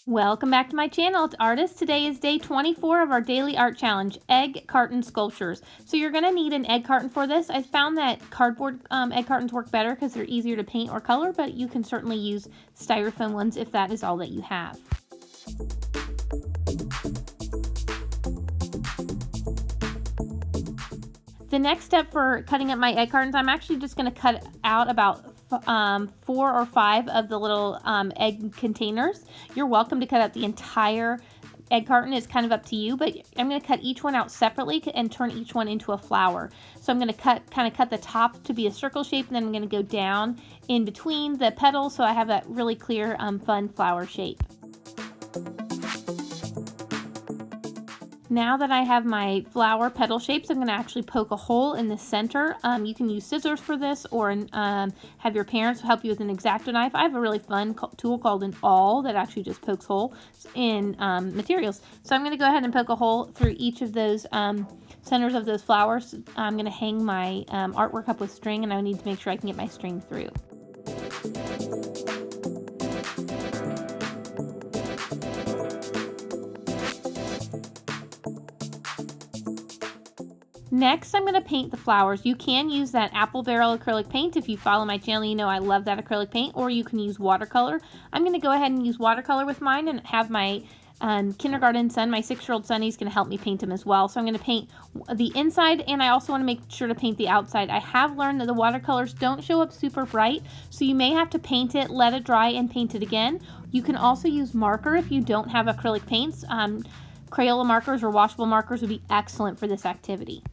Welcome back to my channel. It's Artist. Today is day 24 of our daily art challenge, egg carton sculptures. So you're going to need an egg carton for this. I found that cardboard egg cartons work better because they're easier to paint or color, but you can certainly use styrofoam ones if that is all that you have. The next step for cutting up my egg cartons, I'm actually just going to cut out about 4 or 5 of the little egg containers. You're welcome to cut out the entire egg carton. It's kind of up to you, but I'm going to cut each one out separately and turn each one into a flower. So I'm going to kind of cut the top to be a circle shape, and then I'm going to go down in between the petals so I have that really clear, fun flower shape. Now that I have my flower petal shapes, I'm going to actually poke a hole in the center. You can use scissors for this, or have your parents help you with an X-Acto knife. I have a really fun tool called an awl that actually just pokes holes in materials. So I'm going to go ahead and poke a hole through each of those centers of those flowers. I'm going to hang my artwork up with string, and I need to make sure I can get my string through. Next, I'm going to paint the flowers. You can use that apple barrel acrylic paint. If you follow my channel, you know I love that acrylic paint, or you can use watercolor. I'm going to go ahead and use watercolor with mine and have my kindergarten son, my 6-year-old son, he's going to help me paint him as well. So I'm going to paint the inside, and I also want to make sure to paint the outside. I have learned that the watercolors don't show up super bright, so you may have to paint it, let it dry, and paint it again. You can also use marker if you don't have acrylic paints. Crayola markers or washable markers would be excellent for this activity.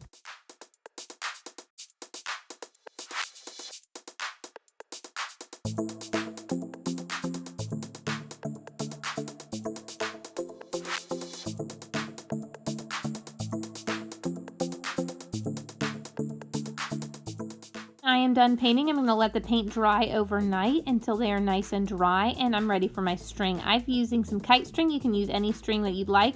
I am done painting. I'm going to let the paint dry overnight until they are nice and dry, and I'm ready for my string. I'm using some kite string. You can use any string that you'd like.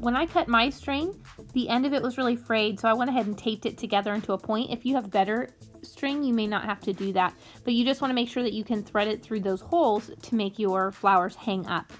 When I cut my string, the end of it was really frayed, so I went ahead and taped it together into a point. If you have better string, you may not have to do that, but you just want to make sure that you can thread it through those holes to make your flowers hang up.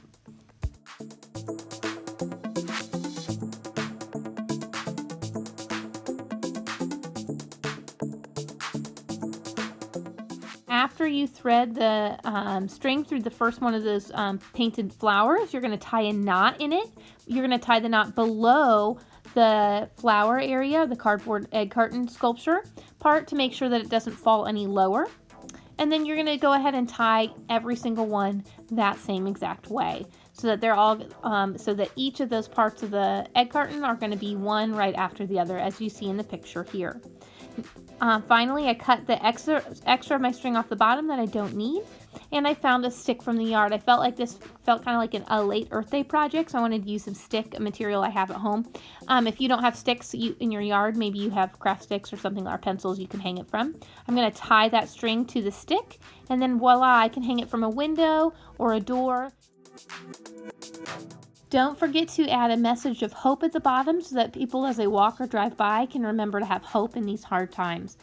After you thread the string through the first one of those painted flowers, you're going to tie a knot in it. You're going to tie the knot below the flower area, the cardboard egg carton sculpture part, to make sure that it doesn't fall any lower. And then you're going to go ahead and tie every single one that same exact way, so that they're all so that each of those parts of the egg carton are going to be one right after the other, as you see in the picture here. Finally, I cut the extra of my string off the bottom that I don't need, and I found a stick from the yard. I felt like this felt kind of like a late Earth Day project, so I wanted to use some stick material I have at home. If you don't have sticks in your yard, maybe you have craft sticks or something, or pencils you can hang it from. I'm going to tie that string to the stick, and then voila, I can hang it from a window or a door. Don't forget to add a message of hope at the bottom so that people, as they walk or drive by, can remember to have hope in these hard times.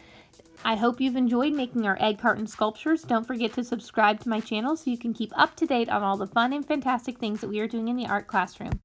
I hope you've enjoyed making our egg carton sculptures. Don't forget to subscribe to my channel so you can keep up to date on all the fun and fantastic things that we are doing in the art classroom.